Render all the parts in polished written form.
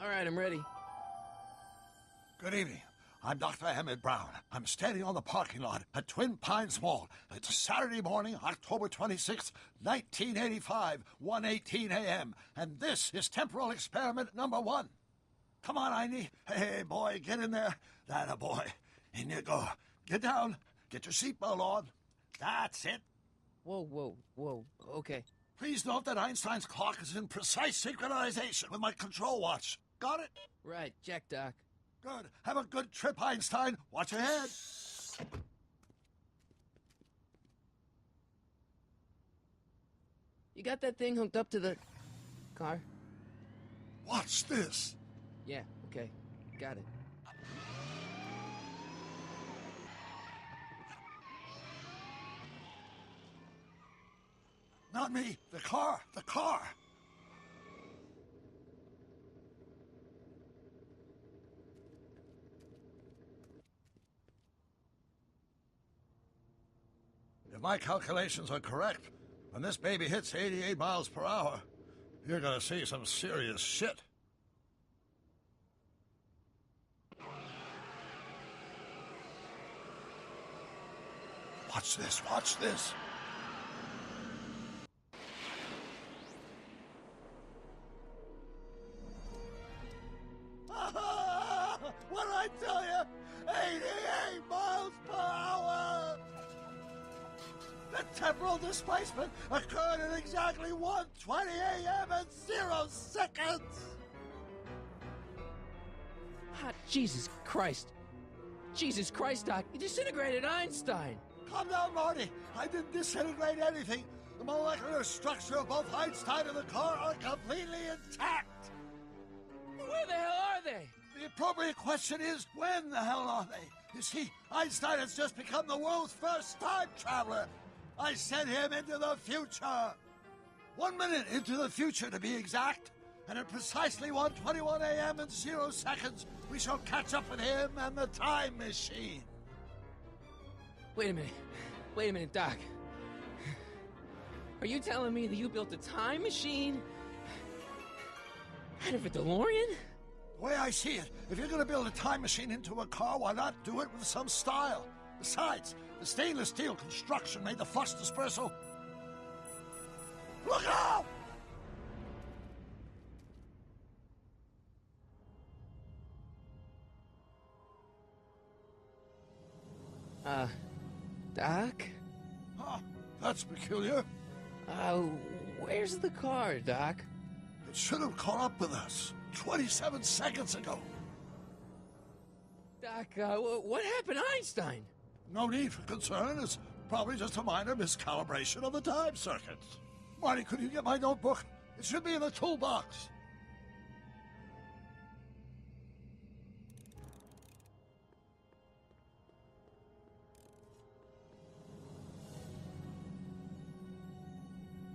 All right, I'm ready. Good evening. I'm Dr. Emmett Brown. I'm standing on the parking lot at Twin Pines Mall. It's Saturday morning, October 26th, 1985, 1:18 a.m. And this is temporal experiment number 1. Come on, Einie. Hey, boy, get in there. That a boy. In you go. Get down. Get your seatbelt on. That's it. Whoa. Okay. Please note that Einstein's clock is in precise synchronization with my control watch. Got it? Right, check, Doc. Good. Have a good trip, Einstein. Watch your head. You got that thing hooked up to the car? Watch this. Yeah, okay. Got it. Not me. The car. The car. If my calculations are correct, when this baby hits 88 miles per hour, you're gonna see some serious shit. Watch this, watch this. What did I tell you? 88 miles per hour! The temporal displacement occurred at exactly 1:20 a.m. and 0 seconds! Ah, Jesus Christ. Jesus Christ, Doc. You disintegrated Einstein. Calm down, Marty. I didn't disintegrate anything. The molecular structure of both Einstein and the car are completely intact. Where the hell are they? The appropriate question is, when the hell are they? You see, Einstein has just become the world's first time traveler. I sent him into the future. 1 minute into the future, to be exact. And at precisely 1:21 a.m. and 0 seconds, we shall catch up with him and the time machine. Wait a minute, Doc. Are you telling me that you built a time machine out of a DeLorean? The way I see it, if you're going to build a time machine into a car, why not do it with some style? Besides, the stainless steel construction made the flux dispersal. Look out! Doc? Huh, that's peculiar. Where's the car, Doc? It should have caught up with us 27 seconds ago. Doc, what happened to Einstein? No need for concern. It's probably just a minor miscalibration of the time circuits. Marty, could you get my notebook? It should be in the toolbox.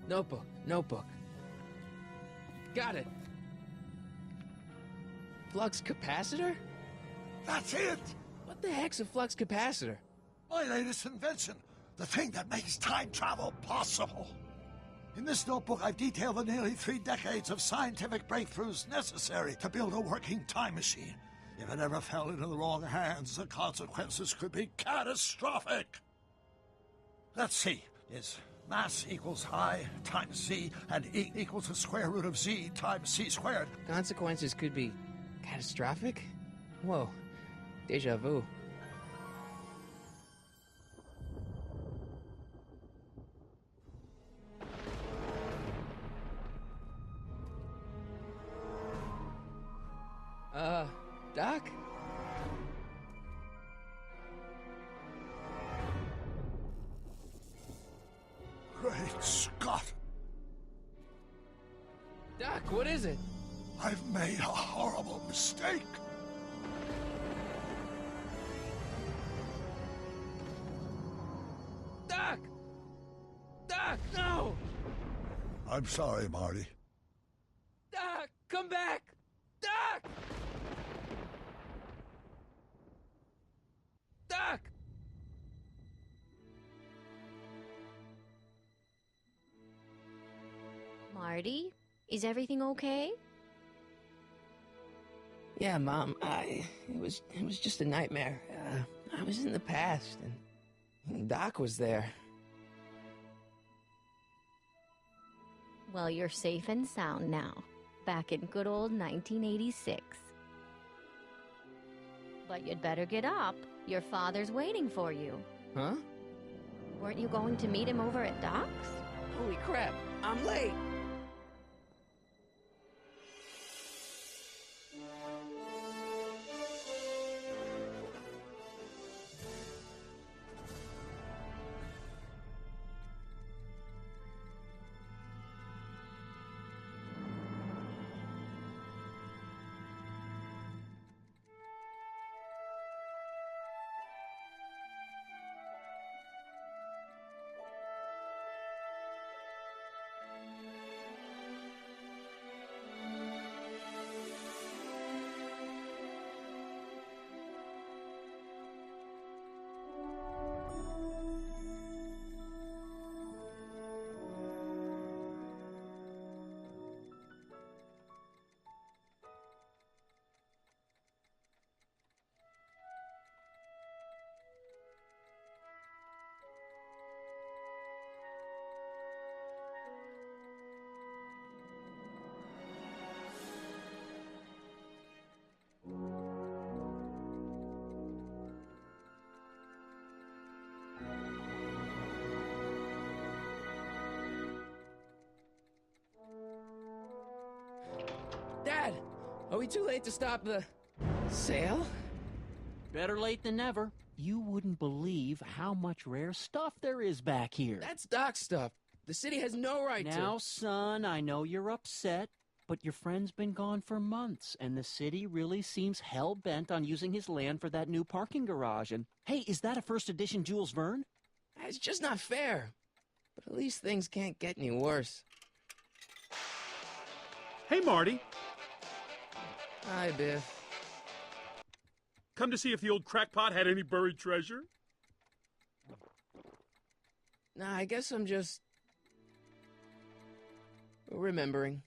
Notebook. Got it. Flux capacitor? That's it! What the heck's a flux capacitor? My latest invention. The thing that makes time travel possible. In this notebook, I've detailed the nearly 3 decades of scientific breakthroughs necessary to build a working time machine. If it ever fell into the wrong hands, the consequences could be catastrophic. Let's see. Is mass equals I times Z, and E equals the square root of Z times C squared. Consequences could be catastrophic? Whoa. Deja vu. Doc? Great Scott! Doc, what is it? I've made a horrible mistake. Doc! Doc, no! I'm sorry, Marty. Doc, come back! Doc! Doc! Marty, is everything okay? Yeah, Mom, it was just a nightmare. I was in the past, and Doc was there. Well, you're safe and sound now, back in good old 1986. But you'd better get up. Your father's waiting for you. Huh? Weren't you going to meet him over at Doc's? Holy crap, I'm late! Dad, are we too late to stop the sale? Better late than never. You wouldn't believe how much rare stuff there is back here. That's Doc's stuff. The city has no right to... Now, son, I know you're upset, but your friend's been gone for months, and the city really seems hell-bent on using his land for that new parking garage. And, hey, is that a first edition Jules Verne? It's just not fair. But at least things can't get any worse. Hey, Marty. Hi, Biff. Come to see if the old crackpot had any buried treasure? Nah, I guess I'm just... remembering.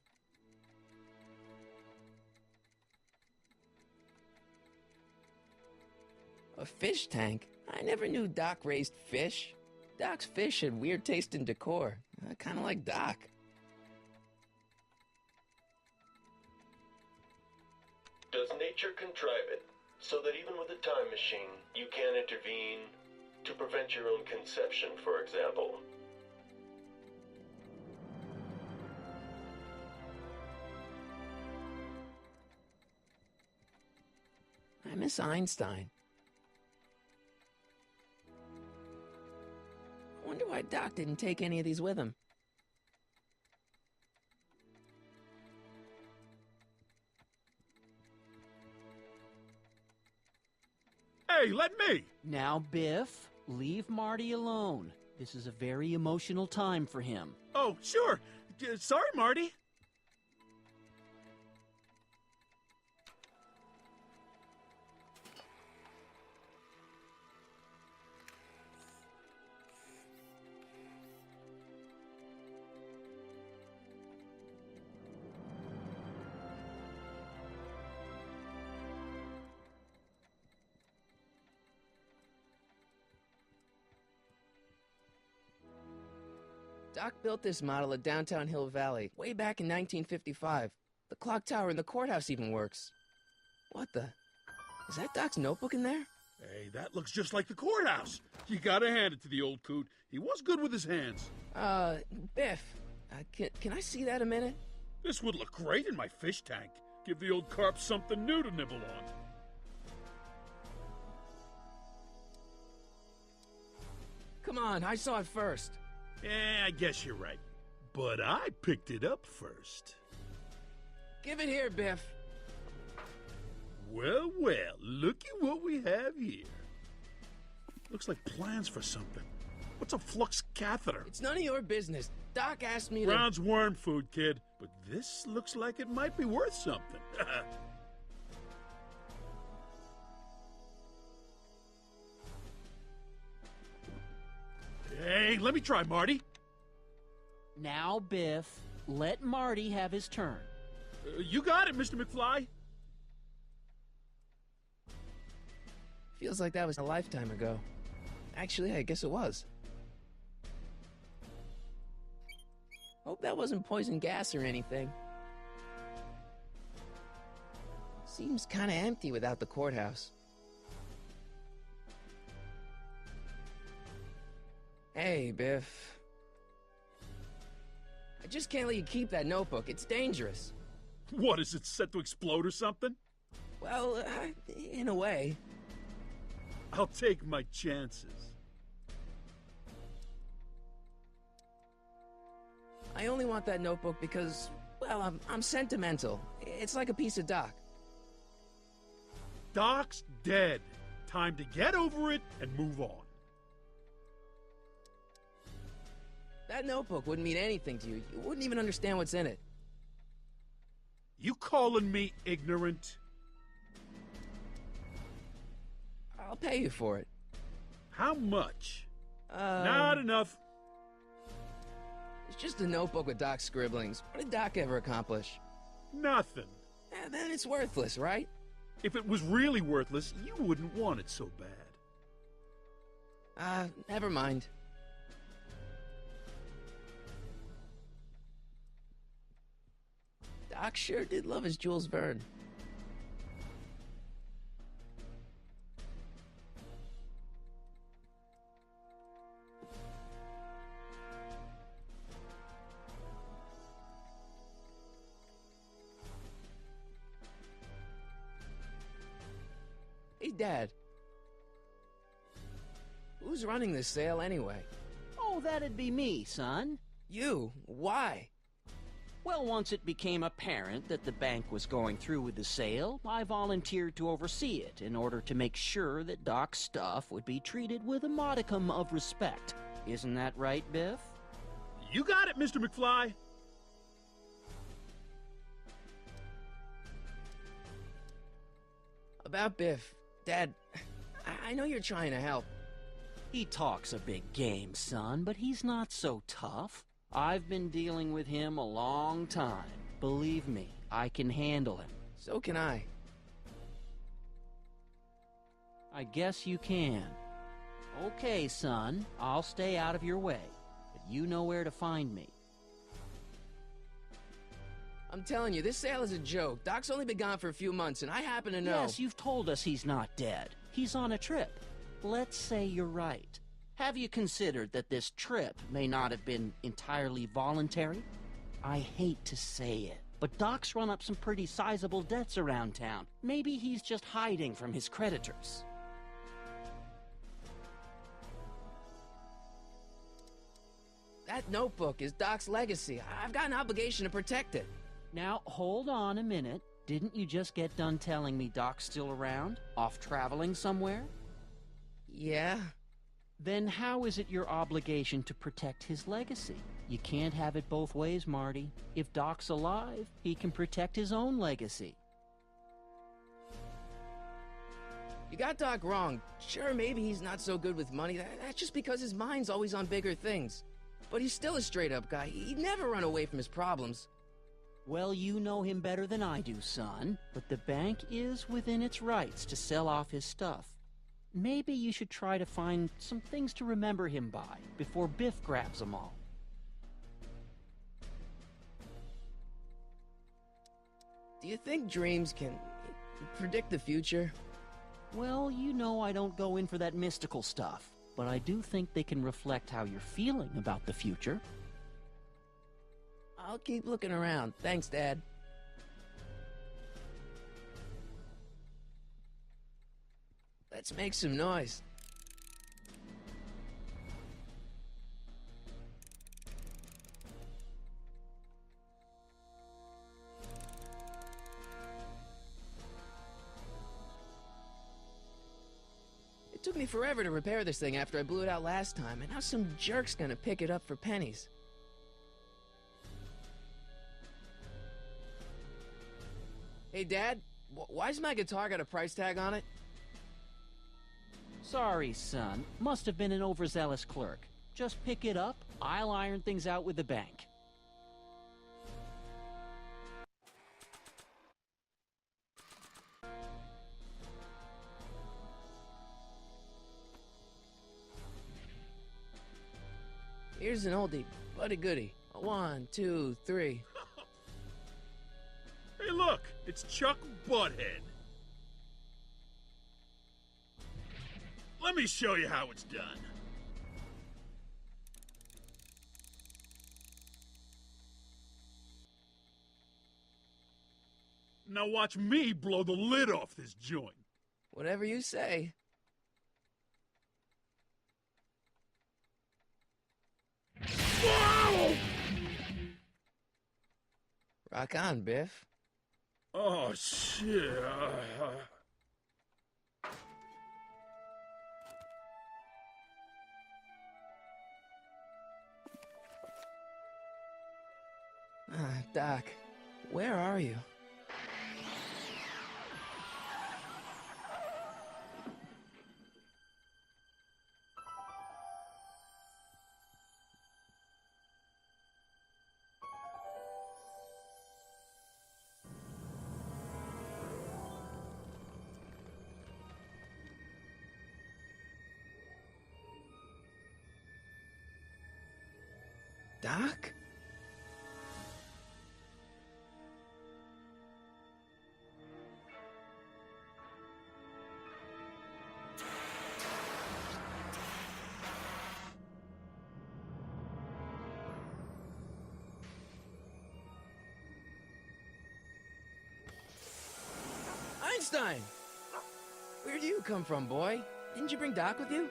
A fish tank? I never knew Doc raised fish. Doc's fish had weird taste and decor. Kind of like Doc. Does nature contrive it so that even with a time machine, you can intervene to prevent your own conception, for example? I miss Einstein. I wonder why Doc didn't take any of these with him. Hey, let me! Now, Biff, leave Marty alone. This is a very emotional time for him. Oh, sure. Sorry, Marty. Doc built this model at downtown Hill Valley way back in 1955. The clock tower in the courthouse even works. What the? Is that Doc's notebook in there? Hey, that looks just like the courthouse. You gotta hand it to the old coot. He was good with his hands. Biff, can I see that a minute? This would look great in my fish tank. Give the old carp something new to nibble on. Come on, I saw it first. Yeah, I guess you're right. But I picked it up first. Give it here, Biff. Well, well, looky what we have here. Looks like plans for something. What's a flux catheter? It's none of your business. Doc asked me to... Brown's worm food, kid. But this looks like it might be worth something. Hey, let me try, Marty. Now, Biff, let Marty have his turn. You got it, Mr. McFly. Feels like that was a lifetime ago. Actually, I guess it was. Hope that wasn't poison gas or anything. Seems kinda empty without the courthouse. Hey, Biff. I just can't let you keep that notebook. It's dangerous. What, is it set to explode or something? Well, in a way. I'll take my chances. I only want that notebook because, well, I'm sentimental. It's like a piece of Doc. Doc's dead. Time to get over it and move on. That notebook wouldn't mean anything to you. You wouldn't even understand what's in it. You calling me ignorant? I'll pay you for it. How much? Not enough. It's just a notebook with Doc's scribblings. What did Doc ever accomplish? Nothing. Then it's worthless, right? If it was really worthless, you wouldn't want it so bad. Never mind. Doc sure did love his Jules Verne. Hey, Dad. Who's running this sale anyway? Oh, that'd be me, son. You? Why? Well, once it became apparent that the bank was going through with the sale, I volunteered to oversee it in order to make sure that Doc's stuff would be treated with a modicum of respect. Isn't that right, Biff? You got it, Mr. McFly. About Biff. Dad, I know you're trying to help. He talks a big game, son, but he's not so tough. I've been dealing with him a long time. Believe me, I can handle him. So can I. I guess you can. Okay, son, I'll stay out of your way, but you know where to find me. I'm telling you, this sale is a joke. Doc's only been gone for a few months, and I happen to know... Yes, you've told us he's not dead. He's on a trip. Let's say you're right. Have you considered that this trip may not have been entirely voluntary? I hate to say it, but Doc's run up some pretty sizable debts around town. Maybe he's just hiding from his creditors. That notebook is Doc's legacy. I've got an obligation to protect it. Now, hold on a minute. Didn't you just get done telling me Doc's still around? Off traveling somewhere? Yeah? Then how is it your obligation to protect his legacy? You can't have it both ways, Marty. If Doc's alive, he can protect his own legacy. You got Doc wrong. Sure, maybe he's not so good with money. That's just because his mind's always on bigger things. But he's still a straight-up guy. He'd never run away from his problems. Well, you know him better than I do, son. But the bank is within its rights to sell off his stuff. Maybe you should try to find some things to remember him by before Biff grabs them all. Do you think dreams can predict the future? Well, you know I don't go in for that mystical stuff, but I do think they can reflect how you're feeling about the future. I'll keep looking around. Thanks, Dad. Let's make some noise. It took me forever to repair this thing after I blew it out last time, and now some jerk's gonna pick it up for pennies. Hey, Dad, why's my guitar got a price tag on it? Sorry, son. Must have been an overzealous clerk. Just pick it up. I'll iron things out with the bank. Here's an oldie, but a goodie. A 1, 2, 3. Hey, look! It's Chuck Butthead. Let me show you how it's done. Now watch me blow the lid off this joint. Whatever you say. Whoa! Rock on, Biff. Oh, shit. Doc, where are you? Doc? Einstein! Where'd you come from, boy? Didn't you bring Doc with you?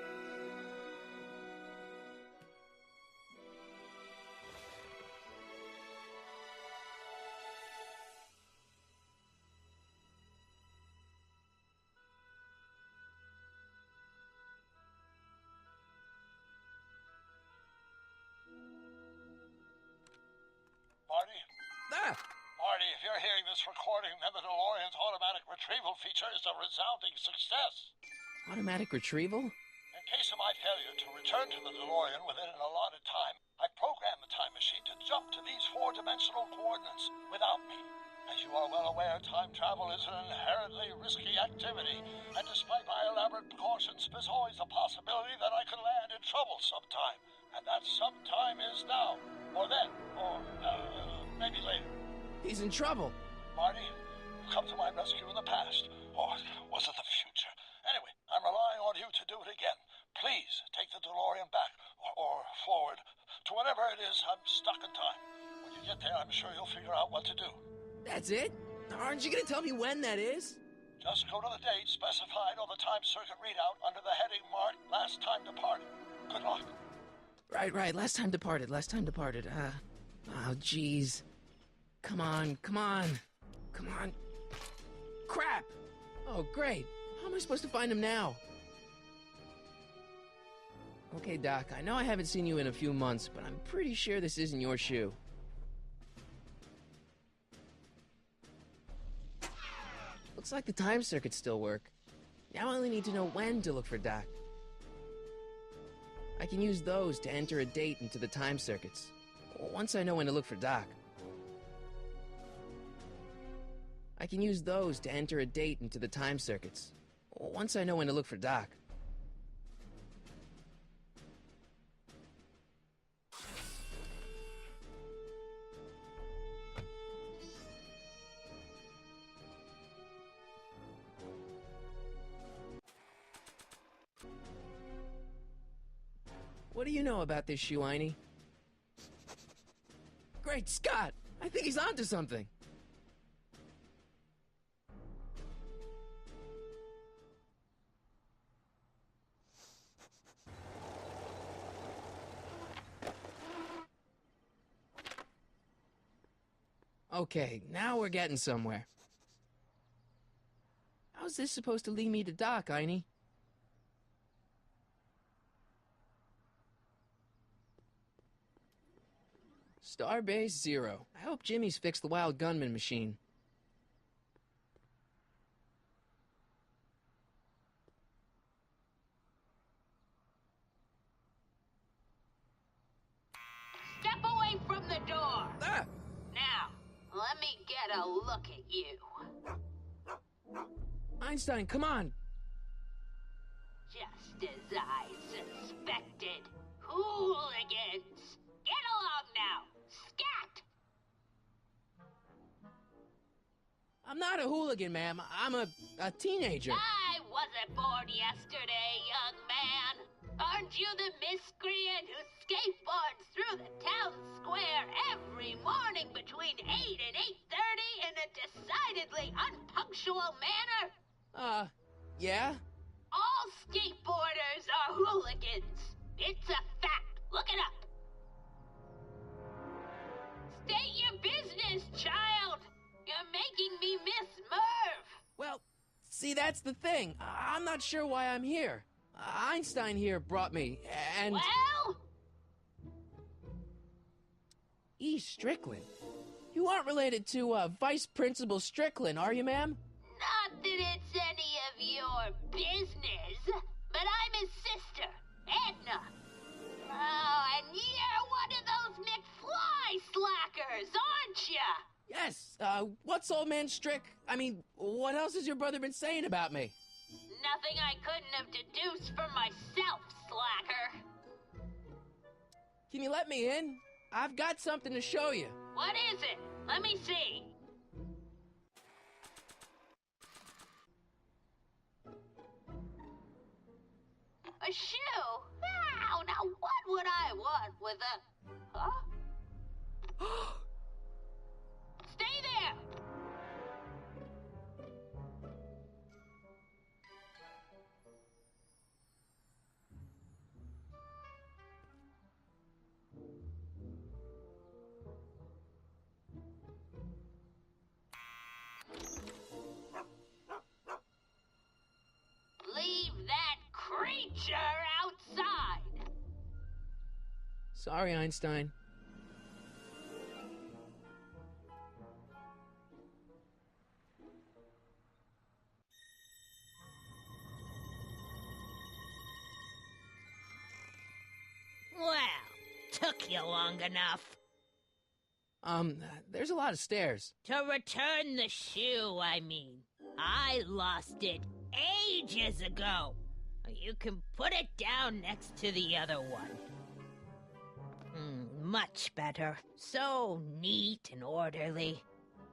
Marty? Ah! Marty, if you're hearing this recording, then the DeLorean's automatic retrieval feature is a resounding success. Automatic retrieval? In case of my failure to return to the DeLorean within an allotted time, I programmed the time machine to jump to these four-dimensional coordinates without me. As you are well aware, time travel is an inherently risky activity, and despite my elaborate precautions, there's always a possibility that I could land in trouble sometime. And that sometime is now, or then, or maybe later. He's in trouble. Marty, you've come to my rescue in the past, or was it the future? Anyway, I'm relying on you to do it again. Please take the DeLorean back, or forward, to whenever it is I'm stuck in time. When you get there, I'm sure you'll figure out what to do. That's it? Aren't you gonna tell me when that is? Just go to the date specified on the time circuit readout under the heading marked Last Time Departed. Good luck. Right. Last time departed. Oh, jeez. Come on. Crap! Oh, great. How am I supposed to find him now? Okay, Doc, I know I haven't seen you in a few months, but I'm pretty sure this isn't your shoe. Looks like the time circuits still work. Now I only need to know when to look for Doc. I can use those to enter a date into the time circuits. Once I know when to look for Doc. I can use those to enter a date into the time circuits. Once I know when to look for Doc. What do you know about this shoe, Einie? Great Scott! I think he's onto something! Okay, now we're getting somewhere. How's this supposed to lead me to Doc, Einie? Starbase 0. I hope Jimmy's fixed the Wild Gunman machine. Step away from the door! Ah! Now, let me get a look at you. Einstein, come on! Just as I suspected. Hooligans! I'm not a hooligan, ma'am. I'm a teenager. I wasn't born yesterday, young man. Aren't you the miscreant who skateboards through the town square every morning between 8 and 8:30 in a decidedly unpunctual manner? Yeah? All skateboarders are hooligans. It's a fact. Look it up. State your business, child. You're making me miss Merv. Well, see, that's the thing. I'm not sure why I'm here. Einstein here brought me, and... Well? E. Strickland. You aren't related to, Vice Principal Strickland, are you, ma'am? Not that it's any of your business, but I'm his sister, Edna. Oh, and you're one of those McFly slackers, aren't ya? Yes, what's old man what else has your brother been saying about me? Nothing I couldn't have deduced from myself, slacker. Can you let me in? I've got something to show you. What is it? Let me see. A shoe? Wow, now what would I want with a... Huh? Stay there! Leave that creature outside! Sorry, Einstein. Well, took you long enough. There's a lot of stairs. To return the shoe, I mean. I lost it ages ago. You can put it down next to the other one. Much better. So neat and orderly.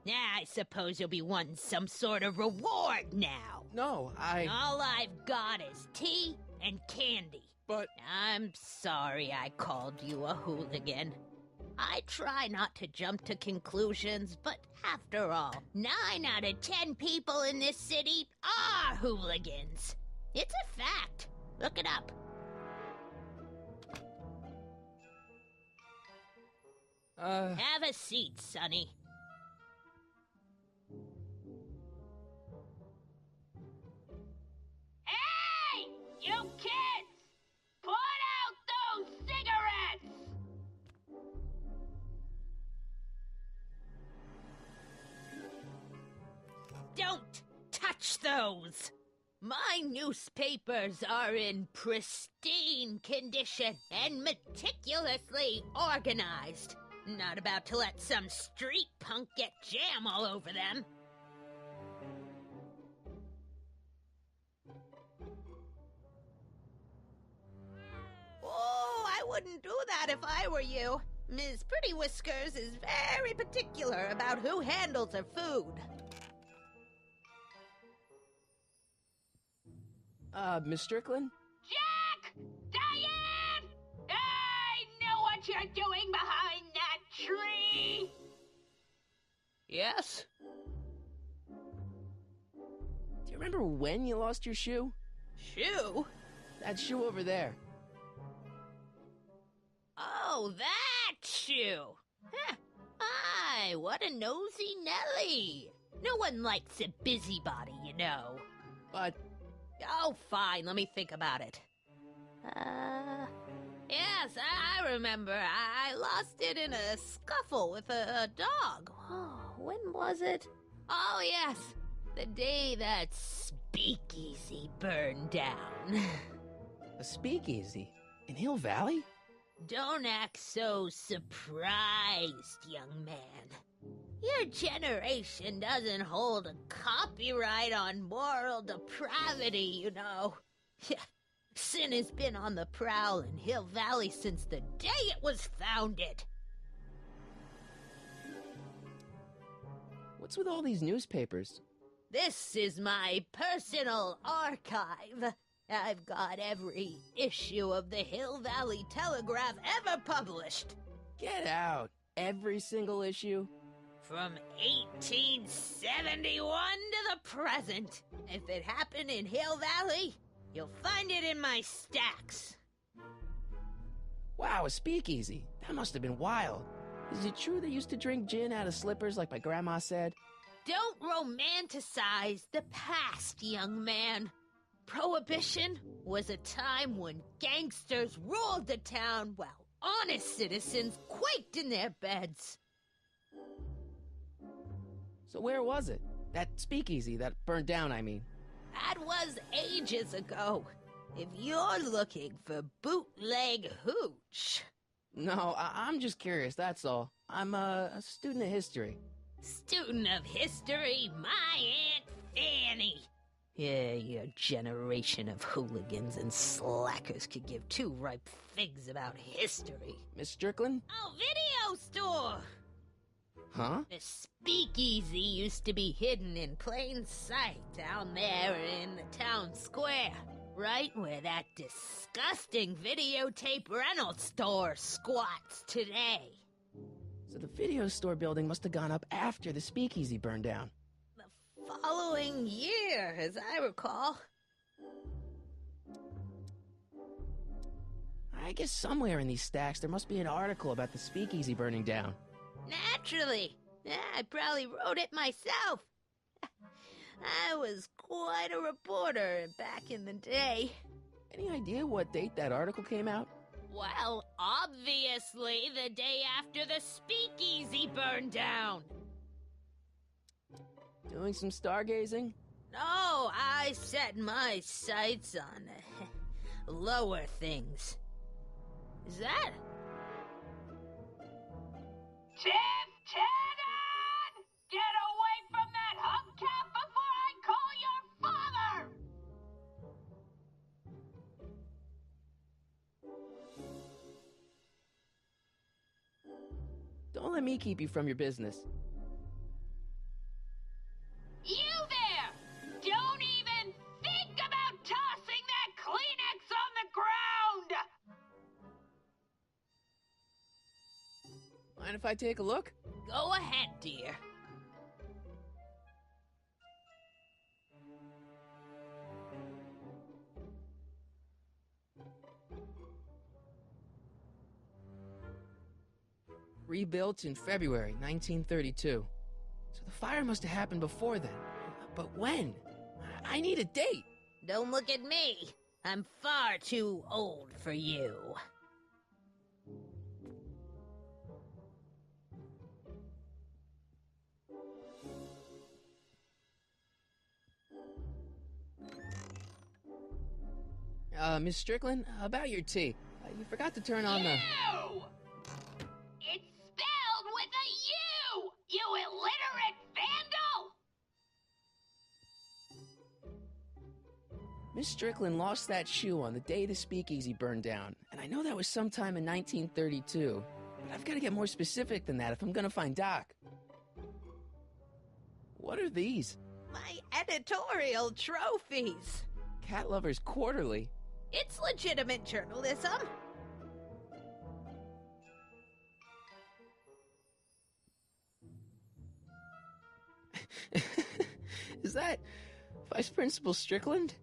I suppose you'll be wanting some sort of reward now. No, All I've got is tea and candy. But... I'm sorry I called you a hooligan. I try not to jump to conclusions, but after all, 9 out of 10 people in this city are hooligans. It's a fact. Look it up. Have a seat, Sonny. Hey! You kids! Put out those cigarettes! Don't touch those! My newspapers are in pristine condition and meticulously organized. Not about to let some street punk get jam all over them. Oh, I wouldn't do that if I were you. Ms. Pretty Whiskers is very particular about who handles her food. Miss Strickland? Jack! Diane! I know what you're doing behind that tree! Yes? Do you remember when you lost your shoe? Shoe? That shoe over there. Oh, that shoe! Huh. Aye, what a nosy Nelly! No one likes a busybody, you know. But... Oh, fine, let me think about it. Yes, I remember. I lost it in a scuffle with a dog. Oh, when was it? Oh, yes, the day that speakeasy burned down. A speakeasy? In Hill Valley? Don't act so surprised, young man. Your generation doesn't hold a copyright on moral depravity, you know. Sin has been on the prowl in Hill Valley since the day it was founded. What's with all these newspapers? This is my personal archive. I've got every issue of the Hill Valley Telegraph ever published. Get out. Every single issue? From 1871 to the present. If it happened in Hill Valley, you'll find it in my stacks. Wow, a speakeasy. That must have been wild. Is it true they used to drink gin out of slippers like my grandma said? Don't romanticize the past, young man. Prohibition was a time when gangsters ruled the town while honest citizens quaked in their beds. So where was it? That speakeasy that burned down, I mean. That was ages ago. If you're looking for bootleg hooch. No, I'm just curious, that's all. I'm a student of history. Student of history, my Aunt Fanny. Yeah, your generation of hooligans and slackers could give two ripe figs about history. Miss Strickland? Oh, video store! Huh? The speakeasy used to be hidden in plain sight down there in the town square. Right where that disgusting videotape rental store squats today. So the video store building must have gone up after the speakeasy burned down. The following year, as I recall. I guess somewhere in these stacks there must be an article about the speakeasy burning down. Naturally. I probably wrote it myself. I was quite a reporter back in the day. Any idea what date that article came out? Well, obviously the day after the speakeasy burned down. Doing some stargazing? No, I set my sights on lower things. Is that? Tiff Tannen! Get away from that hubcap before I call your father! Don't let me keep you from your business. You there! Don't even think about tossing that Kleenex on the ground! Mind if I take a look? Go ahead, dear. Rebuilt in February 1932. So the fire must have happened before then. But when? I need a date. Don't look at me. I'm far too old for you. Miss Strickland, about your tea. You forgot to turn on the... You! It's spelled with a U! You illiterate vandal! Miss Strickland lost that shoe on the day the speakeasy burned down. And I know that was sometime in 1932. But I've got to get more specific than that if I'm gonna find Doc. What are these? My editorial trophies. Cat Lovers Quarterly. It's legitimate journalism. Is that Vice Principal Strickland?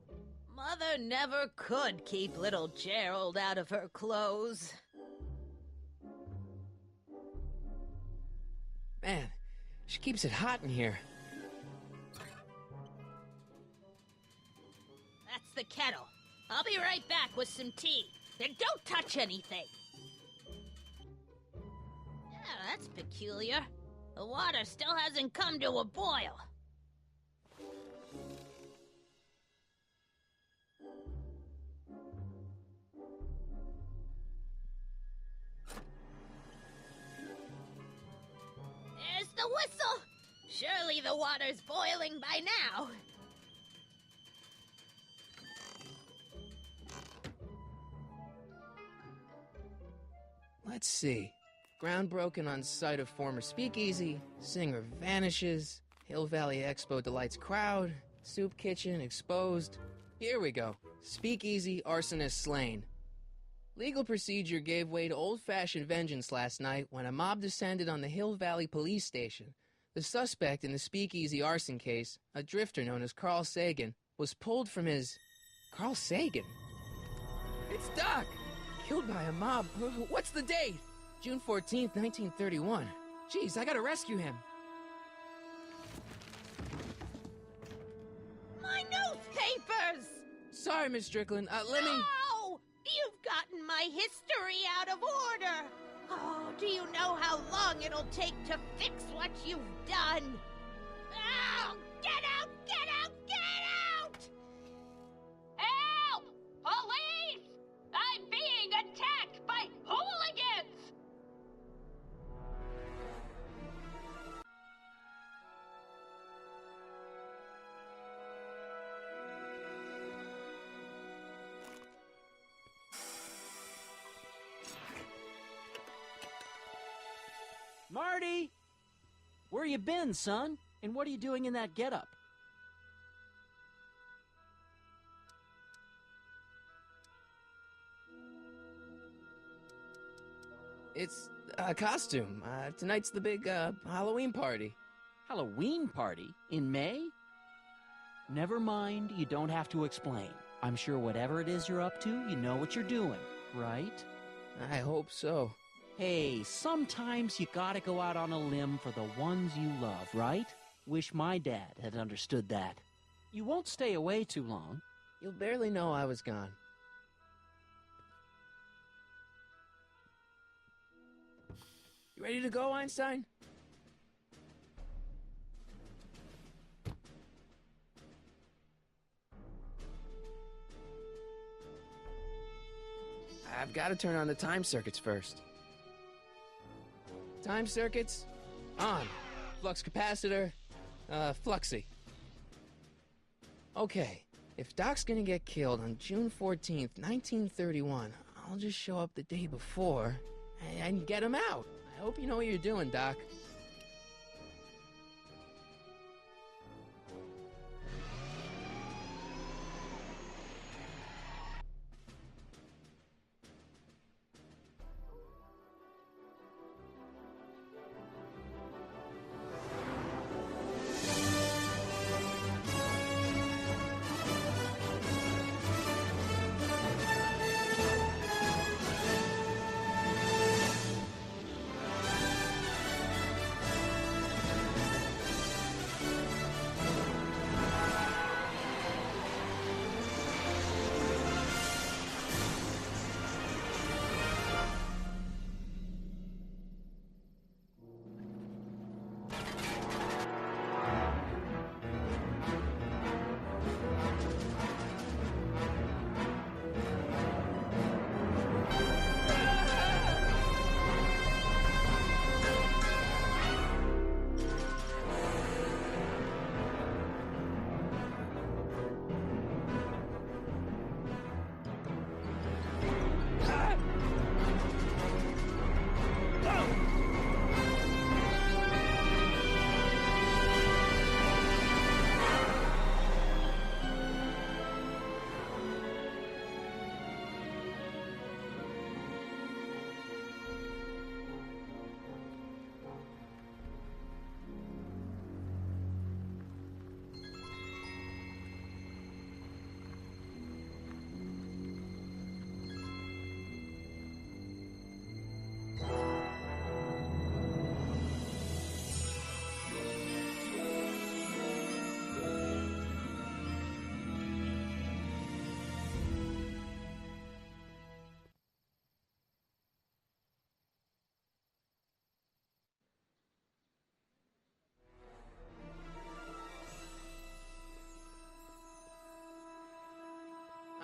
Mother never could keep little Gerald out of her clothes. Man, she keeps it hot in here. That's the kettle. I'll be right back with some tea. Then don't touch anything. Yeah, that's peculiar. The water still hasn't come to a boil. There's the whistle. Surely the water's boiling by now. Let's see. Ground broken on site of former speakeasy. Singer vanishes. Hill Valley Expo delights crowd, soup kitchen exposed. Here we go. Speakeasy arsonist slain. Legal procedure gave way to old-fashioned vengeance last night when a mob descended on the Hill Valley Police Station. The suspect in the Speakeasy arson case, a drifter known as Carl Sagan, was pulled from his... Carl Sagan? It's Doc! Killed by a mob. What's the date? June 14th, 1931. Jeez, I gotta rescue him. My newspapers! Sorry, Miss Strickland. Let me... No! You've gotten my history out of order! Oh, do you know how long it'll take to fix what you've done? Oh, get out! Get out! Get out! Help! Police! I'm being attacked by hooligans! Marty! Where you been, son? And what are you doing in that getup? It's a costume. Tonight's the big, Halloween party. Halloween party? In May? Never mind, you don't have to explain. I'm sure whatever it is you're up to, you know what you're doing, right? I hope so. Hey, sometimes you gotta go out on a limb for the ones you love, right? Wish my dad had understood that. You won't stay away too long. You'll barely know I was gone. You ready to go, Einstein? I've got to turn on the time circuits first. Time circuits, on. Flux capacitor, fluxy. Okay, if Doc's gonna get killed on June 14th, 1931, I'll just show up the day before and get him out. I hope you know what you're doing, Doc.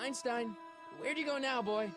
Einstein, where'd you go now, boy?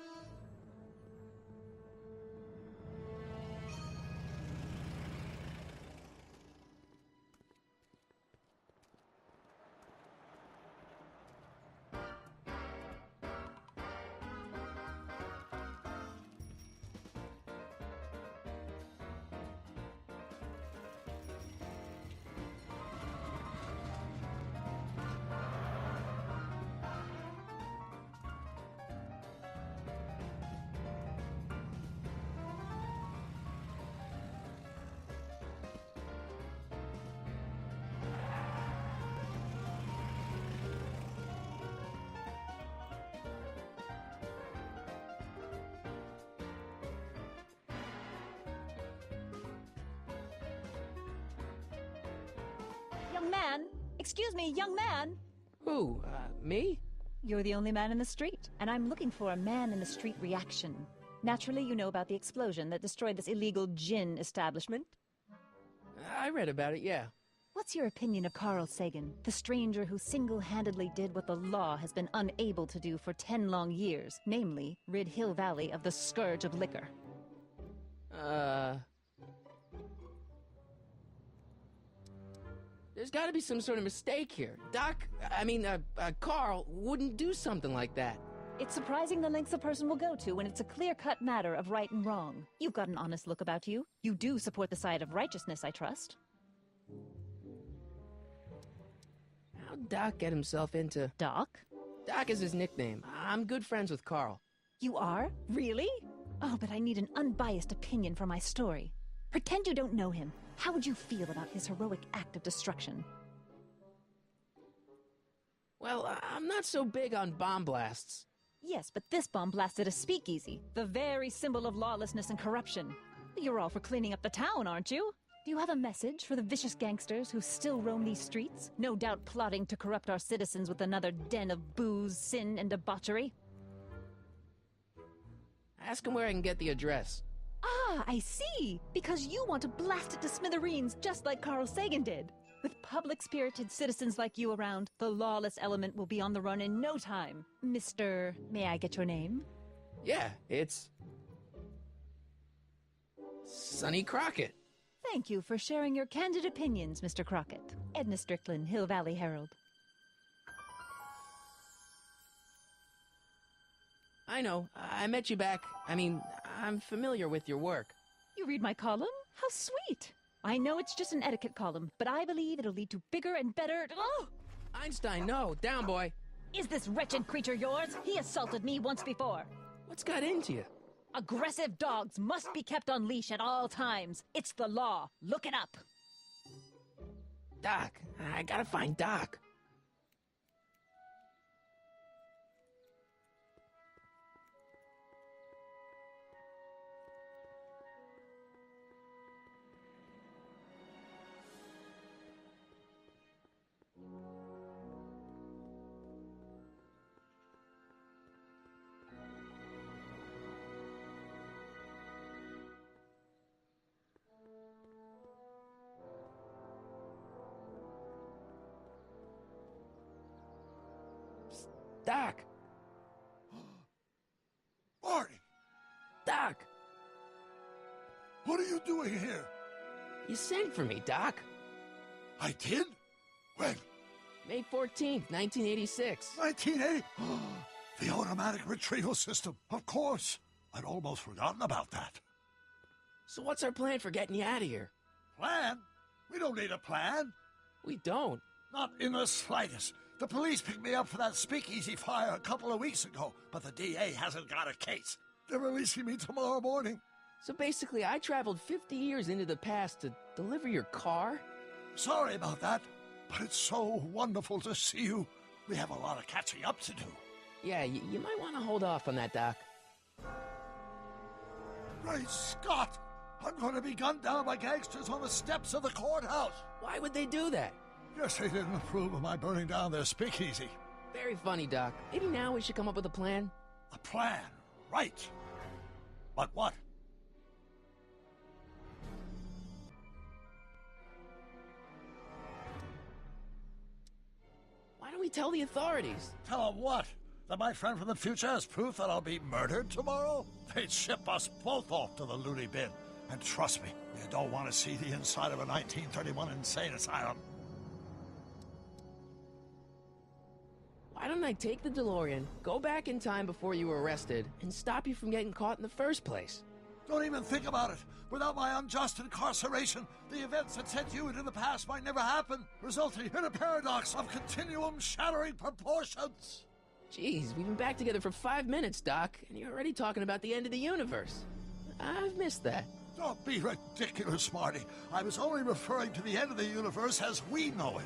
Young man! Excuse me, young man! Who, me? You're the only man in the street, and I'm looking for a man-in-the-street reaction. Naturally, you know about the explosion that destroyed this illegal gin establishment. I read about it, yeah. What's your opinion of Carl Sagan, the stranger who single-handedly did what the law has been unable to do for 10 long years, namely, rid Hill Valley of the scourge of liquor? There's gotta be some sort of mistake here. Carl wouldn't do something like that. It's surprising the lengths a person will go to when it's a clear-cut matter of right and wrong. You've got an honest look about you. You do support the side of righteousness, I trust. How'd Doc get himself into... Doc? Doc is his nickname. I'm good friends with Carl. You are? Really? Oh, but I need an unbiased opinion for my story. Pretend you don't know him. How would you feel about his heroic act of destruction? Well, I'm not so big on bomb blasts. Yes, but this bomb blasted a speakeasy, the very symbol of lawlessness and corruption. You're all for cleaning up the town, aren't you? Do you have a message for the vicious gangsters who still roam these streets, no doubt plotting to corrupt our citizens with another den of booze, sin, and debauchery? Ask him where I can get the address. Ah, I see! Because you want to blast it to smithereens, just like Carl Sagan did. With public-spirited citizens like you around, the lawless element will be on the run in no time. Mr. May I get your name? Yeah, it's... Sonny Crockett. Thank you for sharing your candid opinions, Mr. Crockett. Edna Strickland, Hill Valley Herald. I know. I met you back. I'm familiar with your work. You read my column? How sweet! I know it's just an etiquette column, but I believe it'll lead to bigger and better... Oh! Einstein, no. Down, boy. Is this wretched creature yours? He assaulted me once before. What's got into you? Aggressive dogs must be kept on leash at all times. It's the law. Look it up. Doc. I gotta find Doc. Doc! Marty! Doc! What are you doing here? You sent for me, Doc. I did? When? May 14th, 1986. 1980? The automatic retrieval system. Of course. I'd almost forgotten about that. So what's our plan for getting you out of here? Plan? We don't need a plan. We don't. Not in the slightest. The police picked me up for that speakeasy fire a couple of weeks ago, but the DA hasn't got a case. They're releasing me tomorrow morning. So basically, I traveled 50 years into the past to deliver your car? Sorry about that, but it's so wonderful to see you. We have a lot of catching up to do. Yeah, you might want to hold off on that, Doc. Great Scott! I'm going to be gunned down by gangsters on the steps of the courthouse. Why would they do that? Guess they didn't approve of my burning down their speakeasy. Very funny, Doc. Maybe now we should come up with a plan? A plan, right. But what? Why don't we tell the authorities? Tell them what? That my friend from the future has proof that I'll be murdered tomorrow? They'd ship us both off to the loony bin. And trust me, you don't want to see the inside of a 1931 insane asylum. Why don't I take the DeLorean, go back in time before you were arrested, and stop you from getting caught in the first place? Don't even think about it. Without my unjust incarceration, the events that sent you into the past might never happen, resulting in a paradox of continuum-shattering proportions. Jeez, we've been back together for 5 minutes, Doc, and you're already talking about the end of the universe. I've missed that. Don't be ridiculous, Marty. I was only referring to the end of the universe as we know it.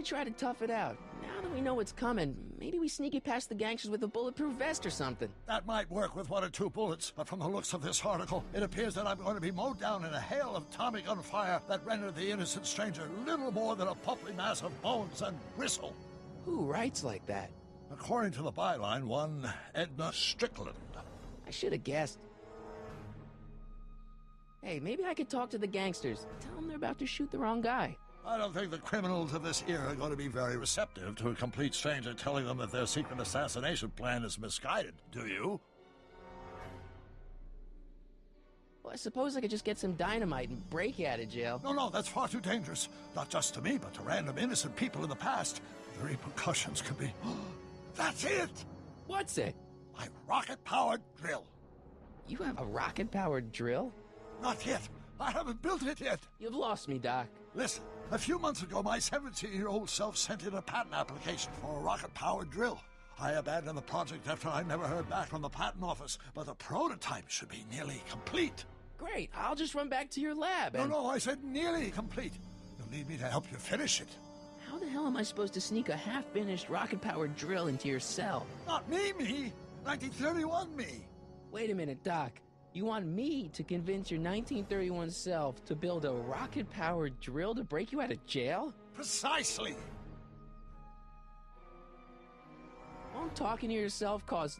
we try to tough it out? Now that we know what's coming, maybe we sneak it past the gangsters with a bulletproof vest or something. That might work with 1 or 2 bullets, but from the looks of this article, it appears that I'm going to be mowed down in a hail of Tommy gun fire that rendered the innocent stranger little more than a puffy mass of bones and gristle. Who writes like that? According to the byline, one Edna Strickland. I should have guessed. Hey, maybe I could talk to the gangsters. Tell them they're about to shoot the wrong guy. I don't think the criminals of this era are going to be very receptive to a complete stranger telling them that their secret assassination plan is misguided, do you? Well, I suppose I could just get some dynamite and break you out of jail. No, that's far too dangerous. Not just to me, but to random innocent people in the past. The repercussions could be... That's it! What's it? My rocket-powered drill. You have a rocket-powered drill? Not yet. I haven't built it yet. You've lost me, Doc. Listen, a few months ago, my 17-year-old self sent in a patent application for a rocket-powered drill. I abandoned the project after I never heard back from the patent office, but the prototype should be nearly complete. Great, I'll just run back to your lab and... No, I said nearly complete. You'll need me to help you finish it. How the hell am I supposed to sneak a half-finished rocket-powered drill into your cell? Not me! 1931 me! Wait a minute, Doc. You want me to convince your 1931 self to build a rocket-powered drill to break you out of jail? Precisely! Won't talking to yourself cause,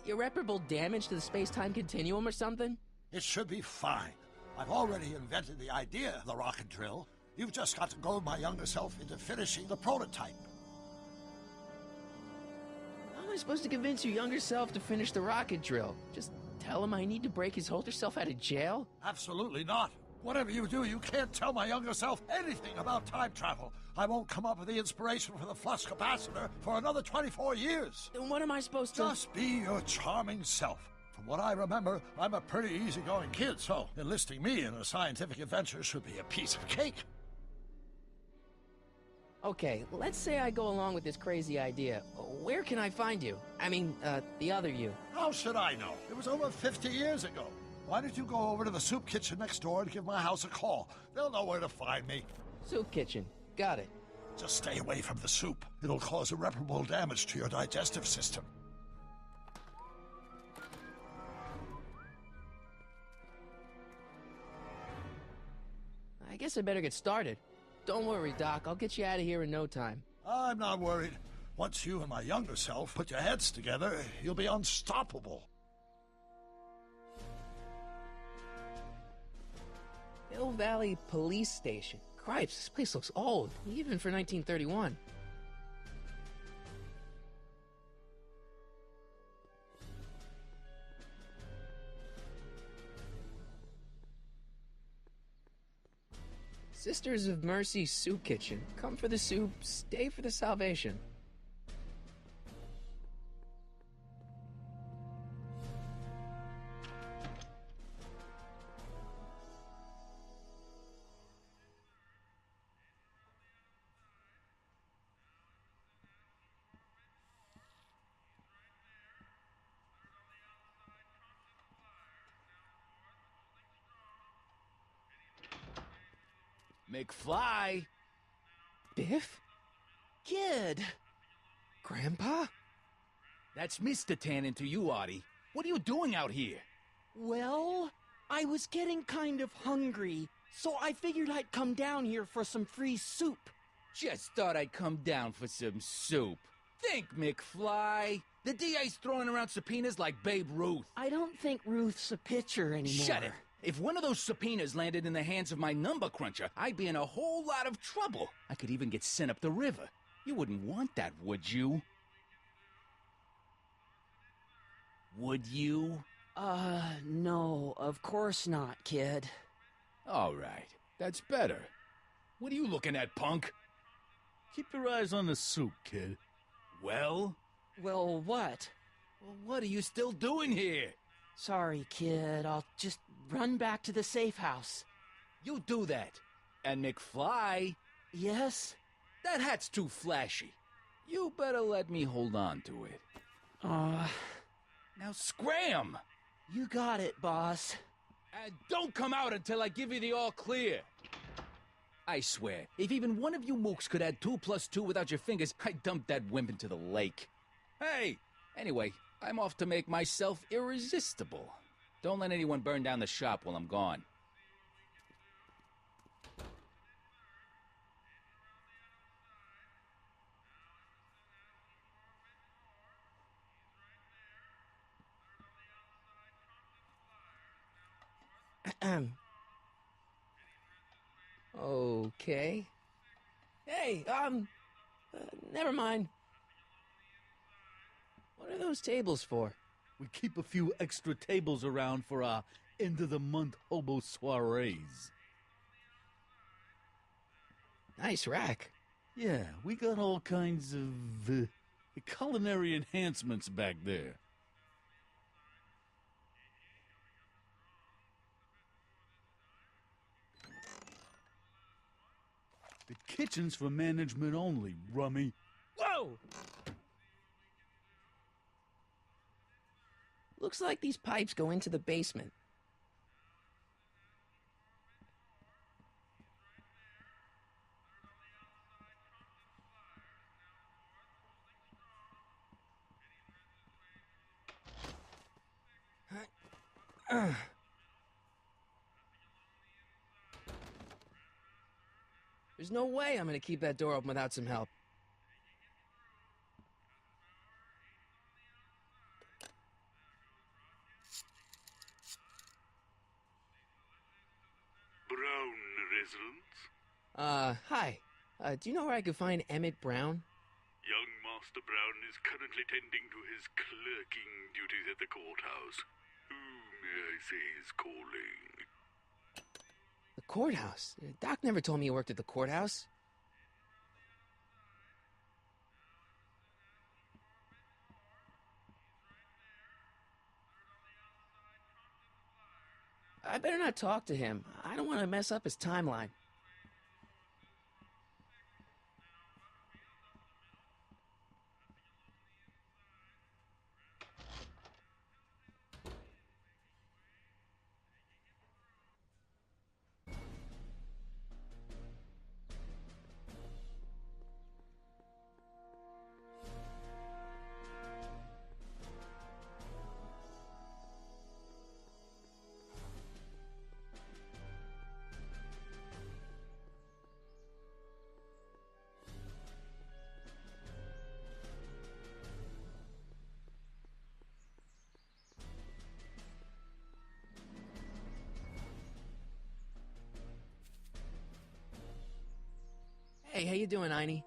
irreparable damage to the space-time continuum or something? It should be fine. I've already invented the idea of the rocket drill. You've just got to goad my younger self into finishing the prototype. How am I supposed to convince your younger self to finish the rocket drill? Just tell him I need to break his older self out of jail? Absolutely not. Whatever you do, you can't tell my younger self anything about time travel. I won't come up with the inspiration for the flux capacitor for another 24 years. Then what am I supposed to... Just be your charming self. From what I remember, I'm a pretty easygoing kid, so enlisting me in a scientific adventure should be a piece of cake. Okay, let's say I go along with this crazy idea. Where can I find you? I mean, the other you. How should I know? It was over 50 years ago. Why don't you go over to the soup kitchen next door and give my house a call? They'll know where to find me. Soup kitchen. Got it. Just stay away from the soup. It'll cause irreparable damage to your digestive system. I guess I better get started. Don't worry, Doc. I'll get you out of here in no time. I'm not worried. Once you and my younger self put your heads together, you'll be unstoppable. Hill Valley Police Station. Cripes, this place looks old, even for 1931. Sisters of Mercy Soup Kitchen. Come for the soup, stay for the salvation. McFly! Biff? Kid! Grandpa? That's Mr. Tannen to you, Artie. What are you doing out here? Well, I was getting kind of hungry, so I figured I'd come down here for some free soup. Just thought I'd come down for some soup. Think, McFly. The DA's throwing around subpoenas like Babe Ruth. I don't think Ruth's a pitcher anymore. Shut it! If one of those subpoenas landed in the hands of my number cruncher, I'd be in a whole lot of trouble. I could even get sent up the river. You wouldn't want that, would you? Would you? No, of course not, kid. All right, that's better. What are you looking at, punk? Keep your eyes on the soup, kid. Well? Well, what? Well, what are you still doing here? Sorry, kid. I'll just run back to the safe house. You do that. And McFly... Yes? That hat's too flashy. You better let me hold on to it. Now scram! You got it, boss. And don't come out until I give you the all clear. I swear, if even one of you mooks could add 2 plus 2 without your fingers, I'd dump that wimp into the lake. Hey! Anyway, I'm off to make myself irresistible. Don't let anyone burn down the shop while I'm gone. Okay. Hey, never mind. What are those tables for? We keep a few extra tables around for our end-of-the-month hobo soirees. Nice rack. Yeah, we got all kinds of culinary enhancements back there. The kitchen's for management only, rummy. Whoa! Looks like these pipes go into the basement. There's no way I'm gonna keep that door open without some help. Brown residence? Hi. Do you know where I could find Emmett Brown? Young Master Brown is currently tending to his clerking duties at the courthouse. Who, may I say, is calling? The courthouse? Doc never told me he worked at the courthouse. I better not talk to him. I don't want to mess up his timeline. Hey, how you doing, Einie?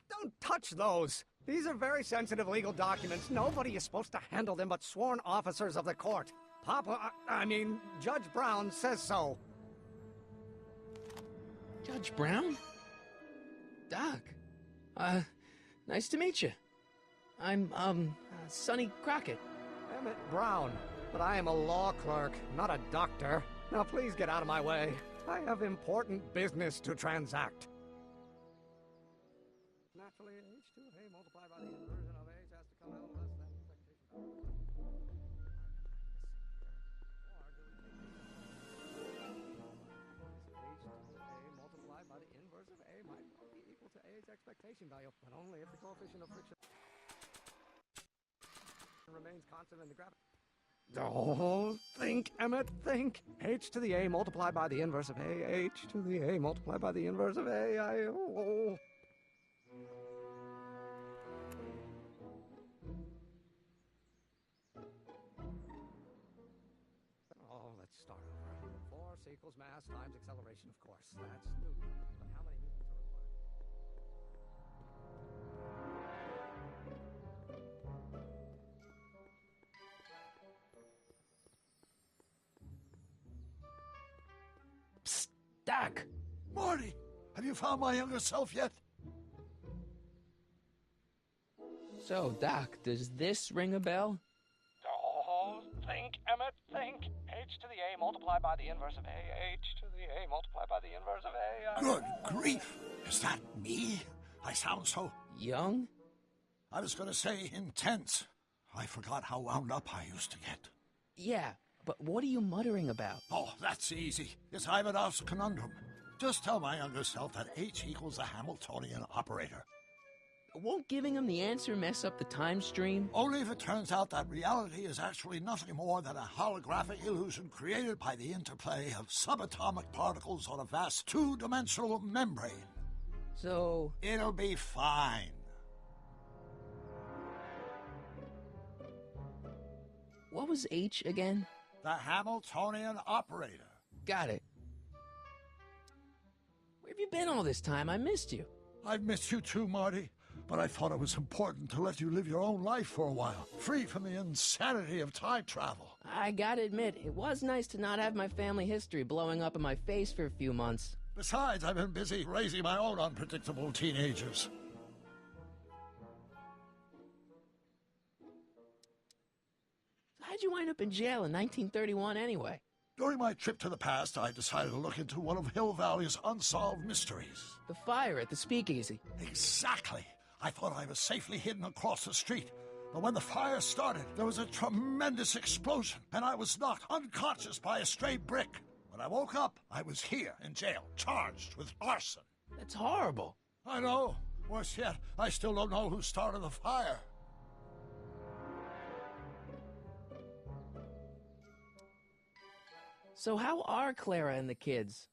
Don't touch those! These are very sensitive legal documents. Nobody is supposed to handle them but sworn officers of the court. Judge Brown says so. Judge Brown? Doc. Nice to meet you. I'm, Sonny Crockett. Emmett Brown. But I am a law clerk, not a doctor. Now please get out of my way. I have important business to transact. Naturally, H2A multiplied by the inversion of H has to come out less than expectation. H2A multiplied by the inverse of A might well be equal to A's expectation value, but only if the coefficient of friction remains constant in the gravity. Oh, think, Emmett, think. H to the A multiplied by the inverse of A. H to the A multiplied by the inverse of A. Let's start over. Force equals mass times acceleration, of course. That's Newton. But how many Newtons are required? Psst, Doc! Marty, have you found my younger self yet? So, Doc, does this ring a bell? Oh, think, Emmett, think. H to the A A multiplied by the inverse of A, H to the A multiplied by the inverse of A. Good grief! Is that me? I sound so... Young? I was going to say intense. I forgot how wound up I used to get. Yeah, but what are you muttering about? Oh, that's easy. It's Ivanov's conundrum. Just tell my younger self that H equals a Hamiltonian operator. Won't giving him the answer mess up the time stream? Only if it turns out that reality is actually nothing more than a holographic illusion created by the interplay of subatomic particles on a vast two-dimensional membrane. So... It'll be fine. What was H again? The Hamiltonian operator. Got it. Where have you been all this time? I missed you. I've missed you too, Marty. But I thought it was important to let you live your own life for a while, free from the insanity of time travel. I gotta admit, it was nice to not have my family history blowing up in my face for a few months. Besides, I've been busy raising my own unpredictable teenagers. How'd you wind up in jail in 1931 anyway? During my trip to the past, I decided to look into one of Hill Valley's unsolved mysteries. The fire at the Speakeasy. Exactly. I thought I was safely hidden across the street. But when the fire started, there was a tremendous explosion, and I was knocked unconscious by a stray brick. When I woke up, I was here in jail, charged with arson. That's horrible. I know. Worse yet, I still don't know who started the fire. So how are Clara and the kids?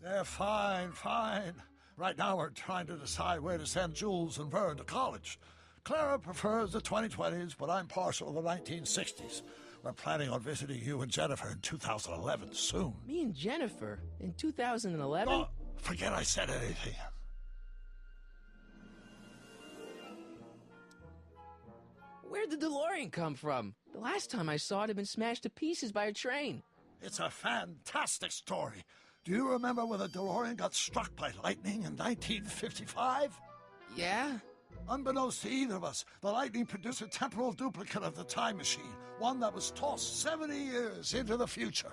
They're fine, fine. Right now we're trying to decide where to send Jules and Vern to college. Clara prefers the 2020s, but I'm partial to the 1960s. We're planning on visiting you and Jennifer in 2011 soon. Me and Jennifer? In 2011? Oh, forget I said anything. Where'd the DeLorean come from? The last time I saw it had been smashed to pieces by a train. It's a fantastic story. Do you remember when the DeLorean got struck by lightning in 1955? Yeah? Unbeknownst to either of us, the lightning produced a temporal duplicate of the time machine, one that was tossed 70 years into the future.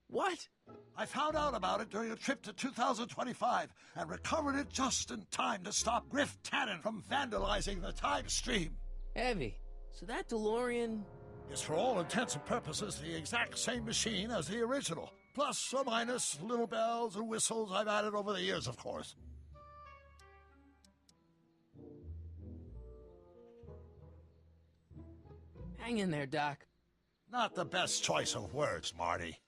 What? I found out about it during a trip to 2025 and recovered it just in time to stop Griff Tannen from vandalizing the time stream. Heavy. So that DeLorean... is for all intents and purposes the exact same machine as the original. Plus or minus little bells and whistles I've added over the years, of course. Hang in there, Doc. Not the best choice of words, Marty.